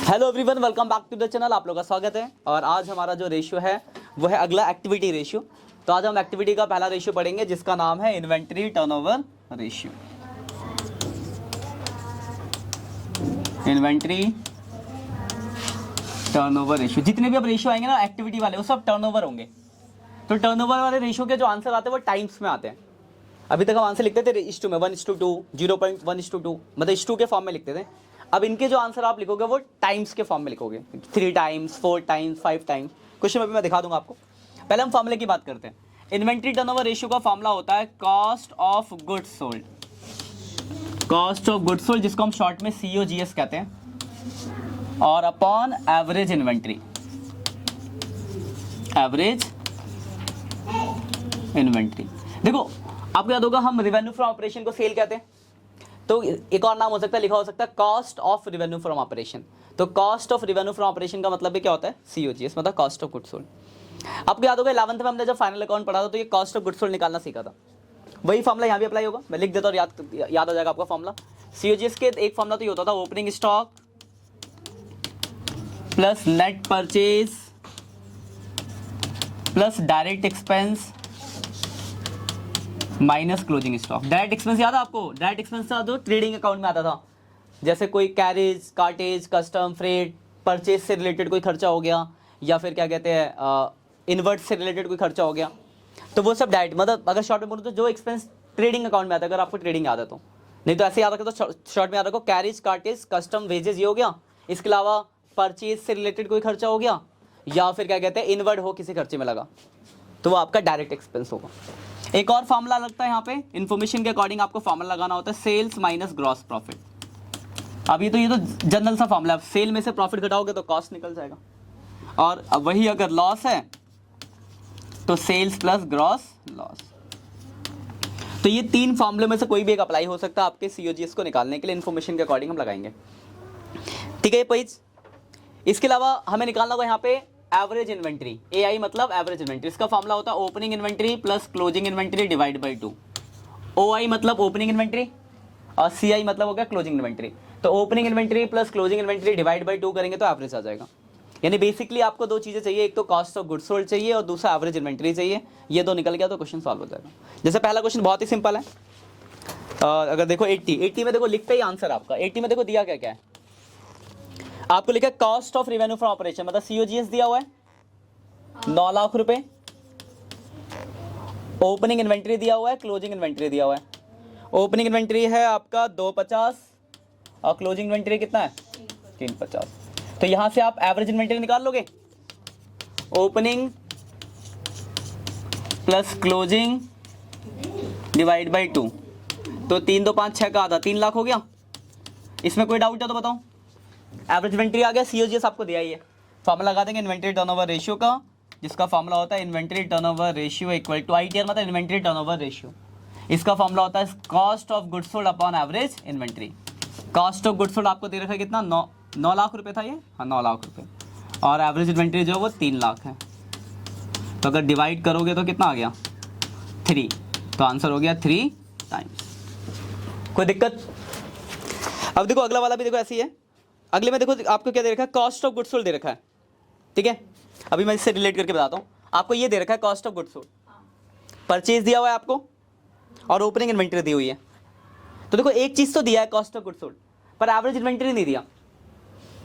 Hello everyone, welcome back to the channel. आप लोगों का स्वागत है। और आज हमारा जो रेशियो है वो है अगला एक्टिविटी रेशियो। तो आज हम एक्टिविटी का पहला रेशियो पढ़ेंगे जिसका नाम है inventory turnover ratio. Inventory turnover ratio, जितने भी अब रेशियो आएंगे ना एक्टिविटी वाले वो सब टर्नओवर होंगे। तो टर्नओवर वाले रेशियो के जो आंसर आते हैं वो टाइम्स में आते हैं। अभी तक हम आंसर लिखते थे इस टू में 1:2, 0.1:2, मतलब इस टू के फॉर्म में लिखते थे। अब इनके जो आंसर आप लिखोगे वो टाइम्स के फॉर्म में लिखोगे, 3 टाइम्स, 4 टाइम्स, 5 टाइम्स। क्वेश्चन अभी मैं दिखा दूंगा आपको। पहले हम फॉर्मूले की बात करते हैं। इन्वेंटरी टर्नओवर रेशियो का फॉर्मूला होता है cost of goods sold. Cost of goods sold जिसको हम शॉर्ट में COGS कहते हैं, और upon average inventory. Average inventory, देखो आपको याद होगा हम रेवेन्यू फ्रॉम ऑपरेशन को सेल कहते हैं, तो एक और नाम हो सकता है, लिखा हो सकता है cost of revenue from operation. तो cost of revenue from operation का मतलब भी क्या होता है? COGS, मतलब कॉस्ट ऑफ गुड्स सोल्ड। आपको याद होगा 11th में हमने जब फाइनल अकाउंट पढ़ा था तो ये कॉस्ट ऑफ गुड्स सोल्ड निकालना सीखा था। वही फॉर्मूला यहाँ भी अप्लाई होगा। मैं लिख देता हूँ, याद आ जाएगा आपका फॉर्मूला। COGS के एक फॉर्मूला तो ये होता था opening stock plus net purchase plus direct expense minus closing stock. Direct expense याद है आपको? डायरेक्ट एक्सपेंस था जो ट्रेडिंग अकाउंट में आता था, जैसे कोई carriage, cartage, custom, freight, purchase से रिलेटेड कोई खर्चा हो गया, या फिर क्या कहते हैं इन्वर्ट से रिलेटेड कोई खर्चा हो गया, तो वो सब डायरेक्ट, मतलब अगर शॉर्ट में बोलूँ तो जो एक्सपेंस ट्रेडिंग अकाउंट में आता है, अगर आपको ट्रेडिंग याद है तो। नहीं तो ऐसे याद रखो तो शॉर्ट में याद रखो कैरेज, कार्टेज, कस्टम, वेजेस, ये हो गया। इसके अलावा परचेज से रिलेटेड कोई खर्चा हो गया, या फिर क्या कहते हैं इनवर्ट हो किसी खर्चे में लगा, तो वो आपका डायरेक्ट एक्सपेंस होगा। एक और फॉर्मूला लगता है यहाँ पे, इन्फॉर्मेशन के अकॉर्डिंग आपको फॉर्मूला लगाना होता है सेल्स माइनस ग्रॉस प्रॉफिट। अब ये तो जनरल सा फॉर्मूला है। सेल में से प्रॉफिट घटाओगे तो कॉस्ट निकल जाएगा, और अब वही अगर लॉस है तो सेल्स प्लस ग्रॉस लॉस। तो ये 3 फॉर्मूले में से कोई भी एक अप्लाई हो सकता है आपके COGS को निकालने के लिए। इन्फॉर्मेशन के अकॉर्डिंग हम लगाएंगे, ठीक है ये पेज। इसके अलावा हमें निकालना होगा यहाँ पे एवरेज इन्वेंट्री। AI मतलब एवरेज इन्वेंट्री। इसका फॉर्मूला होता है opening inventory plus closing inventory divide by 2। OI मतलब ओपनिंग इन्वेंट्री और CI मतलब हो गया क्लोजिंग इन्वेंट्री। तो opening inventory plus closing inventory divide by 2 करेंगे तो एवरेज आ जाएगा। यानी बेसिकली आपको 2 चीज़ें चाहिए, एक तो कॉस्ट ऑफ गुड्स सोल्ड चाहिए और दूसरा एवरेज इन्वेंट्री चाहिए। ये 2 निकल गया तो क्वेश्चन सॉल्व हो जाएगा। जैसे पहला क्वेश्चन बहुत ही सिंपल है। अगर देखो 80 में देखो लिखते ही आंसर आपका 80 में देखो दिया क्या क्या है आपको। लिखा cost of revenue from operation, मतलब COGS दिया हुआ है 9 लाख रुपए। ओपनिंग इन्वेंट्री दिया हुआ है, क्लोजिंग इन्वेंट्री दिया हुआ है। ओपनिंग इन्वेंट्री है आपका 250 और क्लोजिंग इन्वेंट्री कितना है 350। तो यहां से आप एवरेज इन्वेंट्री निकाल लोगे, opening plus closing divide by 2। तो 3 2 5 6 का आधा 3 लाख हो गया। इसमें कोई डाउट है तो बताओ। एवरेज इन्वेंट्री आ गया, COGS आपको दिया ही है। फॉर्मूला लगा देंगे इन्वेंट्री टर्नओवर रेशियो का, जिसका फॉर्मूला होता है inventory turnover ratio equal to ITR मतलब इन्वेंट्री टर्नओवर रेशियो। इसका फॉर्मूला होता है cost of goods sold upon average inventory. Cost of goods sold आपको दे रखा है कितना, 9 लाख रुपए था ये, हाँ 9 लाख रुपए, और एवरेज इन्वेंट्री जो है वो 3 लाख है। तो अगर डिवाइड करोगे तो कितना आ गया 3, तो आंसर हो गया 3 टाइम्स। कोई दिक्कत? अब देखो अगला वाला भी देखो ऐसी है। अगले में देखो आपको क्या दे रखा है, कॉस्ट ऑफ गुड्स सोल्ड दे रखा है, ठीक है। अभी मैं इससे रिलेट करके बताता हूँ आपको। ये दे रखा है cost of goods sold, purchase दिया हुआ है आपको, और ओपनिंग इन्वेंट्री दी हुई है। तो देखो एक चीज तो दिया है कॉस्ट ऑफ गुड्स सोल्ड, पर एवरेज इन्वेंट्री नहीं दिया।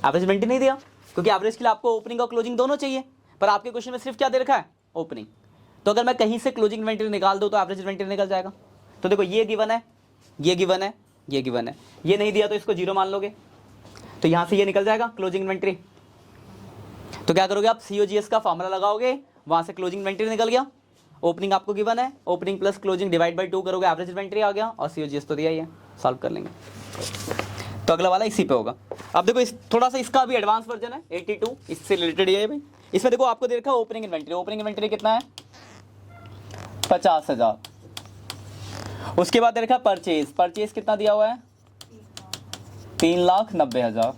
एवरेज इन्वेंट्री नहीं दिया क्योंकि एवरेज के लिए आपको ओपनिंग और क्लोजिंग दोनों चाहिए, पर आपके क्वेश्चन में सिर्फ क्या दे रखा है, ओपनिंग। तो अगर मैं कहीं से क्लोजिंग इन्वेंट्री निकाल दूँ तो एवरेज इन्वेंट्री निकल जाएगा। तो देखो ये गिवन है, ये गिवन है, ये गिवन है, ये नहीं दिया तो इसको 0 मान लोगे, तो यहां से ये निकल जाएगा क्लोजिंग इन्वेंट्री। तो क्या करोगे आप, COGS का फॉर्मूला लगाओगे, वहां से क्लोजिंग इन्वेंट्री निकल गया, ओपनिंग आपको गिवन है, opening plus closing divide by 2 करोगे, एवरेज इन्वेंट्री आ गया, और COGS तो दिया ही है, सॉल्व कर लेंगे। तो अगला वाला इसी पे होगा। अब देखो थोड़ा सा इसका भी एडवांस वर्जन है 82, इससे रिलेटेड ये है भाई। इसमें देखो आपको दे रखा है ओपनिंग इन्वेंट्री। ओपनिंग इन्वेंट्री कितना है 50,000। उसके बाद दे रखा है परचेज। परचेज कितना दिया हुआ है 3,90,000।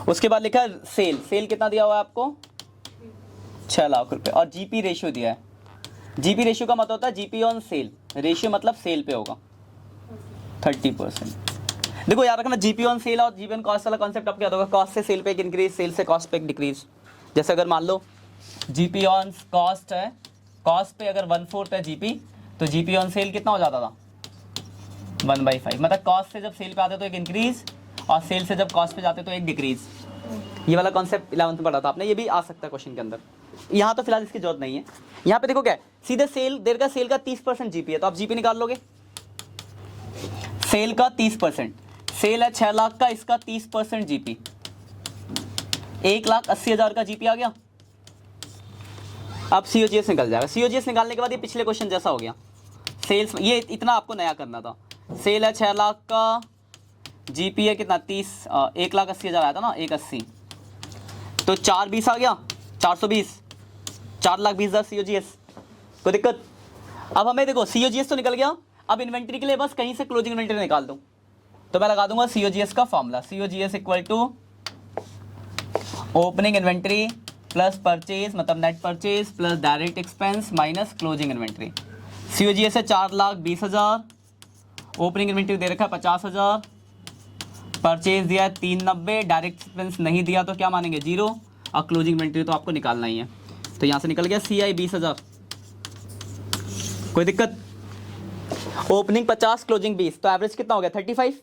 उसके बाद लिखा है सेल। सेल कितना दिया हुआ है आपको 6 लाख रुपए, और GP रेशियो दिया है। GP रेशियो का मतलब होता है GP ऑन सेल। रेशियो मतलब सेल पे होगा 30%। देखो याद रखना जीपी ऑन सेल और जीपी ऑन कॉस्ट वाला कॉन्सेप्ट आपको याद होगा, कॉस्ट से सेल पे एक इंक्रीज, सेल से कॉस्ट पे एक डिक्रीज। जैसे अगर मान लो जीपी ऑन कॉस्ट है, कॉस्ट पे अगर 1/4 है जीपी, तो जीपी ऑन सेल कितना हो जाता था 1/5। मतलब कॉस्ट से जब सेल पे आते तो एक इंक्रीज और सेल से जब कॉस्ट पे जाते तो एक डिक्रीज। ये वाला कॉन्सेप्ट 11th में पढ़ा था आपने, ये भी आ सकता है क्वेश्चन के अंदर। यहाँ तो फिलहाल इसकी जरूरत नहीं है। यहाँ पे देखो क्या है, सीधे सेल देर का, सेल का 30% जीपी है तो आप जीपी निकाल लोगे। सेल का 30%, सेल है 6 लाख का, इसका 30% जीपी 1,80,000 का जीपी आ गया। अब सीओजीएस निकल जाएगा। सीओजीएस निकालने के बाद ये पिछले क्वेश्चन जैसा हो गया। सेल्स, ये इतना आपको नया करना था। सेल है 6 लाख का, जीपी है कितना 30, 1,80,000 आया था ना, 180, तो 420 आ गया, 420, 4,20,000 सीओजीएस। कोई दिक्कत? अब हमें देखो सीओजीएस तो निकल गया, अब इन्वेंट्री के लिए बस कहीं से क्लोजिंग इन्वेंट्री निकाल दूं, तो मैं लगा दूंगा सीओजीएस का formula, COGS equal to opening inventory plus purchase, मतलब net purchase plus direct expense minus closing inventory. COGS है 4,20,000, ओपनिंग इन्वेंट्री दे रखा है 50,000, परचेज दिया है 390, डायरेक्ट एक्सपेंस नहीं दिया तो क्या मानेंगे 0, और क्लोजिंग इन्वेंट्री तो आपको निकालना ही है। तो यहाँ से निकल गया CI 20,000। कोई दिक्कत? ओपनिंग 50, क्लोजिंग 20, तो एवरेज कितना हो गया 35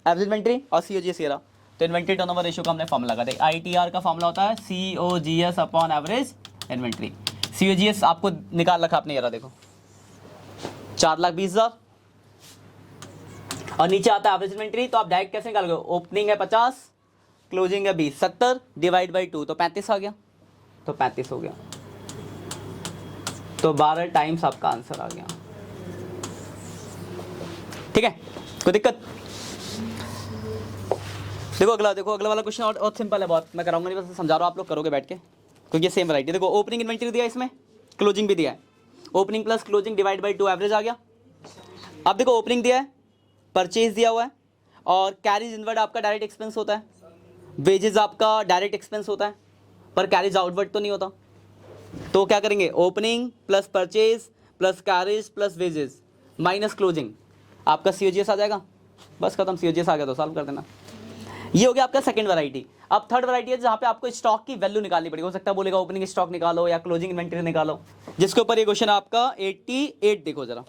एवरेज इन्वेंट्री, और सीओजीएस ये रहा। तो इन्वेंट्री टर्नओवर रेशियो का हमने फॉर्मूला लगा दिया। ITR का फॉर्मूला होता है COGS upon average inventory. COGS आपको निकाल रखा आपने, ये रहा देखो 4,20,000, और नीचे आता है एवरेज इन्वेंट्री। तो आप डायरेक्ट कैसे निकालोगे, ओपनिंग है 50, क्लोजिंग है 20, 70 डिवाइड बाई 2 तो 35 आ गया, तो 35 हो गया, तो 12 टाइम्स आपका आंसर आ गया। ठीक है, कोई दिक्कत? देखो अगला, देखो अगला वाला क्वेश्चन और सिंपल है बहुत, मैं कराऊंगा नहीं, बस समझा रहा हूँ, आप लोग करोगे बैठ के, क्योंकि ये सेम वैरायटी। देखो ओपनिंग इन्वेंट्री दिया है, इसमें क्लोजिंग भी दिया है, opening plus closing divide by 2 average आ गया। अब देखो ओपनिंग दिया है, परचेज दिया हुआ है, और कैरीज इनवर्ड आपका डायरेक्ट एक्सपेंस होता है, वेजेस आपका डायरेक्ट एक्सपेंस होता है, पर कैरीज आउटवर्ड तो नहीं होता। तो क्या करेंगे, opening plus purchase plus carries plus wages minus closing, आपका सीओजीएस आ जाएगा। बस खत्म, सीओजीएस आ गया तो सॉल्व कर देना। ये हो गया आपका सेकंड वैरायटी। अब थर्ड वैरायटी है जहाँ पे आपको स्टॉक की वैल्यू निकालनी पड़ेगी। हो सकता है बोलेगा ओपनिंग स्टॉक निकालो या क्लोजिंग इन्वेंटरी निकालो, जिसके ऊपर ये क्वेश्चन आपका 88, देखो जरा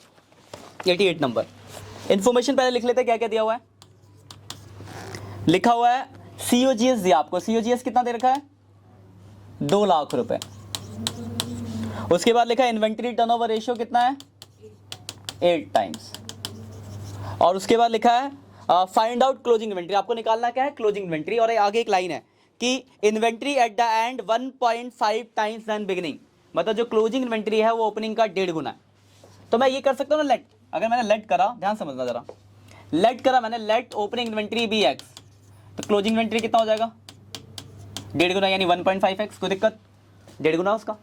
88 नंबर। इन्फॉर्मेशन पहले लिख लेते हैं क्या क्या दिया हुआ है। लिखा हुआ है सीओजीएस दिया आपको, सीओजीएस कितना दे रखा है 2 लाख रुपए। उसके बाद लिखा है इन्वेंट्री टर्नओवर रेशियो कितना है 8 टाइम्स, और उसके बाद लिखा है फाइंड आउट क्लोजिंग इन्वेंट्री। आपको निकालना क्या है क्लोजिंग इन्वेंट्री, और आगे एक लाइन है कि inventory at the end 1.5 times than beginning, मतलब जो क्लोजिंग इन्वेंट्री है वो ओपनिंग का 1.5 गुना है। तो मैं ये कर सकता हूँ ना लेट, अगर मैंने लेट करा, ध्यान समझना जरा, लेट करा मैंने, let opening inventory be x, तो क्लोजिंग इन्वेंट्री कितना हो जाएगा 1.5 गुना, यानी 1.5x। कोई दिक्कत? 1.5 गुना उसका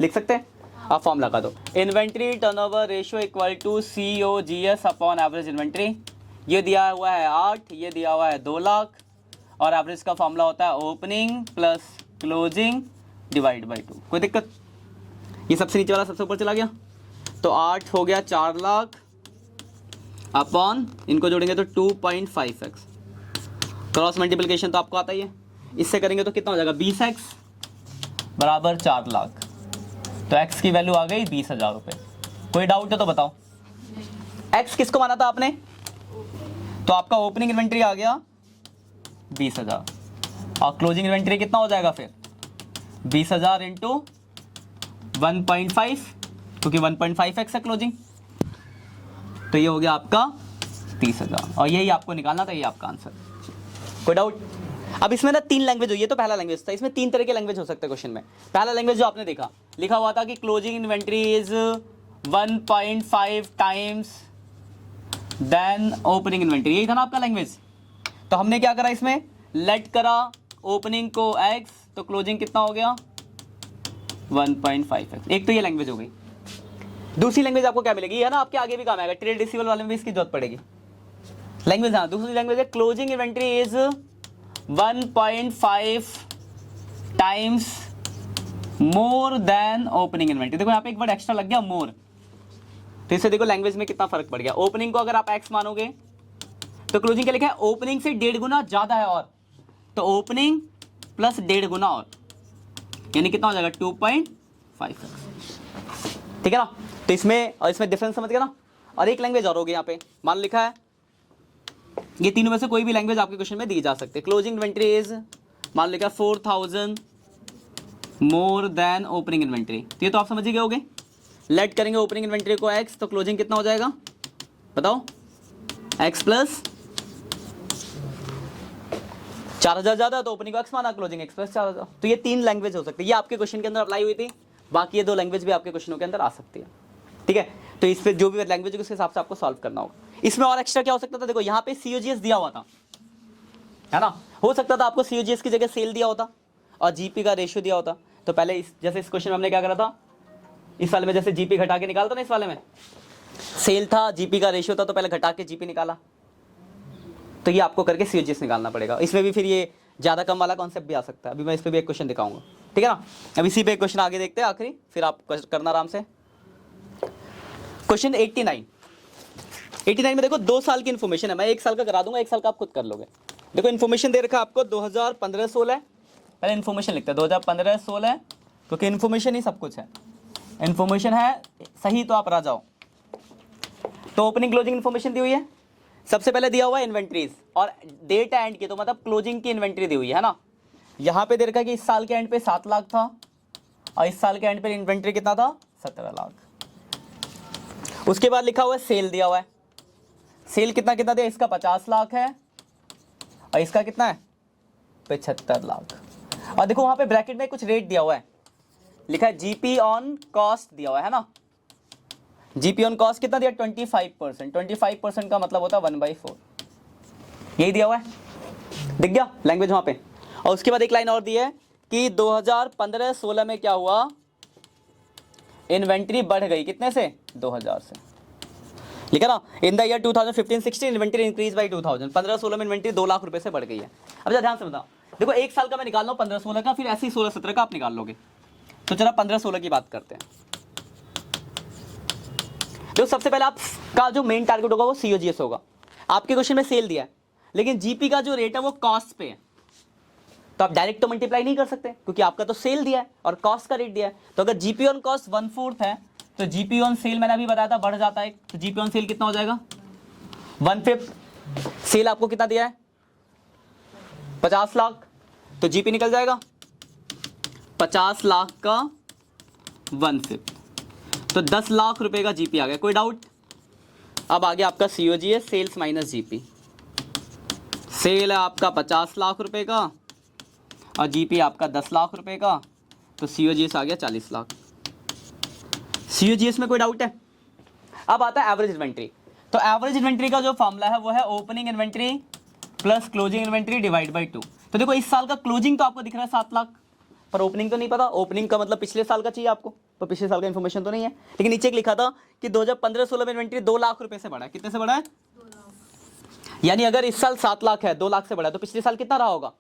लिख सकते हैं। आप फॉर्म लगा दो, inventory turnover ratio equal to COGS upon average inventory. ये दिया हुआ है 8, ये दिया हुआ है 2 लाख, और एवरेज का फॉर्मूला होता है opening plus closing divide by 2। कोई दिक्कत? ये सबसे नीचे वाला सबसे ऊपर चला गया, तो 8 हो गया 4 लाख अपॉन, इनको जोड़ेंगे तो 2.5x, क्रॉस मल्टीप्लिकेशन तो आपको आता ही है, इससे करेंगे तो कितना हो जाएगा 20x बराबर 4 लाख, तो x की वैल्यू आ गई 20,000 रुपये। कोई डाउट है तो बताओ। x किसको माना था आपने, तो आपका ओपनिंग इन्वेंट्री आ गया 20,000, और क्लोजिंग इन्वेंट्री कितना हो जाएगा फिर 20,000 इंटू 1.5, क्योंकि 1.5x है क्लोजिंग, तो ये हो गया आपका 30,000, और यही आपको निकालना था, ये आपका आंसर। कोई डाउट? अब इसमें ना 3 लैंग्वेज हो, ये तो पहला लैंग्वेज था, इसमें 3 तरह के लैंग्वेज हो सकते हैं क्वेश्चन में। पहला लैंग्वेज जो आपने देखा, लिखा हुआ था कि closing inventory is 1.5 times than opening inventory, यही था ना आपका लैंग्वेज। तो हमने क्या करा, इसमें लेट करा ओपनिंग को x, तो क्लोजिंग कितना हो गया 1.5x। एक तो ये लैंग्वेज हो गई। दूसरी लैंग्वेज आपको क्या मिलेगी, है ना आपके आगे भी काम आएगा, ट्रेड रिसीवेबल वाले में भी इसकी जरूरत पड़ेगी लैंग्वेज। हाँ, दूसरी लैंग्वेज है closing inventory is 1.5 times more than opening inventory. देखो यहाँ पे एक वर्ड एक्स्ट्रा लग गया मोर, तो इससे देखो लैंग्वेज में कितना फर्क पड़ गया। ओपनिंग को अगर आप x मानोगे तो क्लोजिंग क्या लिखा है, ओपनिंग से 1.5 गुना ज्यादा है और, तो ओपनिंग प्लस 1.5 गुना और, यानी कितना हो जाएगा 2.5x। ठीक है ना। तो इसमें और इसमें डिफरेंस समझ गया ना। और एक लैंग्वेज और होगी यहाँ पे, मान लिखा है ये तीनों में से कोई भी लैंग्वेज आपके क्वेश्चन में दी जा सकती है। क्लोजिंग इन्वेंट्री इज, मान लिखा 4000 मोर देन ओपनिंग इन्वेंट्री, तो ये तो आप समझ ही गए होगे। लेट करेंगे ओपनिंग इन्वेंट्री को x, तो क्लोजिंग कितना हो जाएगा बताओ, x प्लस 4000 ज्यादा तो ओपनिंग को x माना, क्लोजिंग x प्लस 4000। तो ये 3 लैंग्वेज हो सकती है, ये आपके क्वेश्चन के अंदर अप्लाई हुई थी, बाकी ये 2 लैंग्वेज भी आपके क्वेश्चनों के अंदर आ सकती है। ठीक है, तो इस पे जो भी लैंग्वेज है उसके हिसाब से आपको सॉल्व करना होगा। इसमें और एक्स्ट्रा क्या हो सकता था, देखो यहाँ पे COGS दिया हुआ था, है ना, हो सकता था आपको COGS की जगह सेल दिया होता और जीपी का रेशियो दिया होता। तो पहले जैसे इस क्वेश्चन में हमने क्या करा था, इस वाले में जैसे जीपी घटा के निकालता ना, इस वाले में सेल था, जीपी का रेशियो था, तो पहले घटा के जीपी निकाला, तो ये आपको करके COGS निकालना पड़ेगा। इसमें भी फिर ये ज़्यादा कम वाला कॉन्सेप्ट भी आ सकता है, अभी मैं इस पर भी एक क्वेश्चन दिखाऊंगा। ठीक है ना, अब इसी पे एक क्वेश्चन आगे देखते हैं आखिरी, फिर आप करना आराम से। क्वेश्चन 89 में देखो 2 साल की इन्फॉर्मेशन है, मैं 1 साल का करा दूंगा, 1 साल का आप खुद कर लोगे। देखो इन्फॉर्मेशन दे रखा है आपको 2015-16, पहले इन्फॉर्मेशन लिखते हैं 2015-16, क्योंकि इन्फॉर्मेशन ही सब कुछ है, इन्फॉर्मेशन है सही तो आप राजा हो। तो ओपनिंग क्लोजिंग इन्फॉर्मेशन दी हुई है, सबसे पहले दिया हुआ है इन्वेंट्रीज और डेट एंड की, तो मतलब क्लोजिंग की इन्वेंट्री दी हुई है ना। यहाँ पे दे रखा है कि इस साल के एंड पे 7 लाख था और इस साल के एंड पे इन्वेंट्री कितना था 17 लाख। उसके बाद लिखा हुआ है सेल दिया हुआ है, सेल कितना कितना दिया, इसका 50 लाख है और इसका कितना है 75 लाख। और देखो वहां पे ब्रैकेट में कुछ रेट दिया हुआ है, लिखा है जीपी ऑन कॉस्ट दिया हुआ है ना। जीपी ऑन कॉस्ट कितना दिया 25%, 25% का मतलब होता है 1/4, यही दिया हुआ है, दिख गया लैंग्वेज वहां पे। और उसके बाद एक लाइन और दी है कि 2015-16 में क्या हुआ, इन्वेंट्री बढ़ गई कितने से 2000 से, लिखा ना, in the year 2015-16 inventory increase by 2000, 15-16 में इन्वेंट्री 2 लाख रुपए से बढ़ गई है। अब ध्यान से बताओ, देखो 1 साल का मैं निकाल रहा हूँ 15-16 का, फिर ऐसे ही 16-17 का आप निकाल लोगे। तो चलो 15-16 की बात करते हैं। तो सबसे पहले आपका जो मेन टारगेट होगा वो COGS होगा। आपके क्वेश्चन में सेल दिया है, लेकिन जीपी का जो रेट है वो कॉस्ट पे है, तो आप डायरेक्ट तो मल्टीप्लाई नहीं कर सकते क्योंकि आपका तो सेल दिया है और कॉस्ट का रेट दिया है। तो अगर जीपी ऑन कॉस्ट 1/4 है तो जीपी ऑन सेल मैंने अभी बताया था बढ़ जाता है, तो जीपी ऑन सेल कितना हो जाएगा 1/5। सेल आपको कितना दिया है 50 लाख, तो जीपी निकल जाएगा 50 लाख का 1/5, तो 10 लाख रुपए का जीपी आ गया। कोई डाउट? अब आ गया आपका COGS, sales minus GP. Sale है आपका 50 लाख रुपए का और जीपी आपका 10 लाख रुपए का, तो COGS आ गया 40 लाख। COGS में कोई डाउट है? अब आता है एवरेज इन्वेंट्री। तो एवरेज इन्वेंट्री का जो फॉर्मूला है वो है opening inventory plus closing inventory divide by 2। तो देखो इस साल का क्लोजिंग तो आपको दिख रहा है 7 लाख, पर ओपनिंग तो नहीं पता। ओपनिंग का मतलब पिछले साल का चाहिए आपको, तो पिछले साल का इन्फॉर्मेशन तो नहीं है। लेकिन नीचे लिखा था कि 2015-16 में इन्वेंट्री 2 लाख रुपए से बढ़ा है। कितने से बढ़ा है? 2 लाख। यानी अगर इस साल 7 लाख है, 2 लाख से बढ़ा है, तो पिछले साल कितना रहा होगा?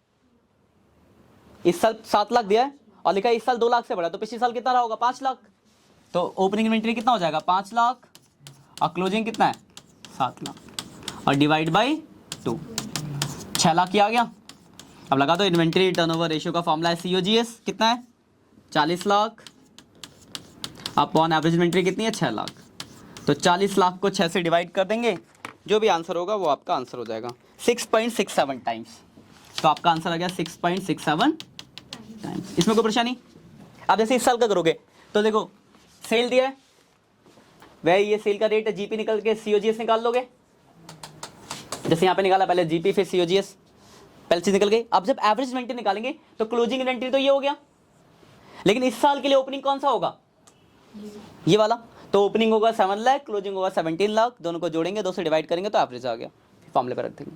इस साल 7 लाख दिया है और लिखा है इस साल 2 लाख से बढ़ा, तो पिछले साल कितना रहा होगा? 5 लाख। तो ओपनिंग इन्वेंट्री कितना हो जाएगा? 5 लाख और क्लोजिंग कितना है? 7 लाख और डिवाइड बाई 2, 6 लाख की आ गया। अब लगा दो इन्वेंट्री टर्नओवर रेशियो का फॉर्मूला है COGS कितना है 40 लाख अपॉन एवरेज इन्वेंट्री कितनी है 6 लाख। तो 40 लाख को 6 से डिवाइड कर देंगे, जो भी आंसर होगा वो आपका आंसर हो जाएगा 6.67 टाइम्स। तो आपका आंसर आ गया 6.67 टाइम्स। इसमें कोई परेशानी? आप जैसे इस साल का करोगे तो देखो सेल दिया है, वह ये सेल का रेट है, जीपी निकल के COGS निकाल लोगे। जैसे यहाँ पे निकाला पहले जीपी फिर COGS, पहले चीज निकल गई। अब जब एवरेज इन्वेंट्री निकालेंगे तो क्लोजिंग इन्वेंट्री तो ये हो गया, लेकिन इस साल के लिए ओपनिंग कौन सा होगा? ये वाला। तो ओपनिंग होगा 7 लाख, क्लोजिंग होगा 17 लाख, दोनों को जोड़ेंगे 2 से डिवाइड करेंगे तो एवरेज आ गया, फॉर्मूले पर रख देंगे।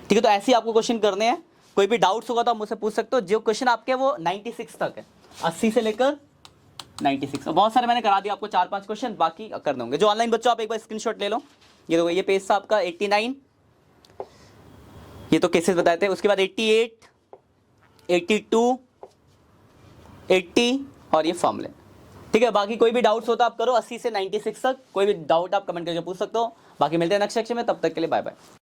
ठीक है, तो ऐसे ही आपको क्वेश्चन करने हैं। कोई भी डाउट्स होगा तो आप मुझसे पूछ सकते हो। जो क्वेश्चन आपके वो 96 तक है, 80 से लेकर 96। बहुत सारे मैंने करा दिया आपको, 4-5 क्वेश्चन बाकी कर दूंगे। जो ऑनलाइन बच्चों आप एक बार स्क्रीनशॉट ले लो। ये देखो ये पेज था आपका 89, ये तो केसेस बताए थे। उसके बाद 88, 82, 80 और ये फॉर्मूले। ठीक है, बाकी कोई भी डाउट्स होता आप करो 80 से 96 तक। कोई भी डाउट आप कमेंट करके पूछ सकते हो। बाकी मिलते हैं नेक्स्ट सेक्शन में, तब तक के लिए बाय बाय।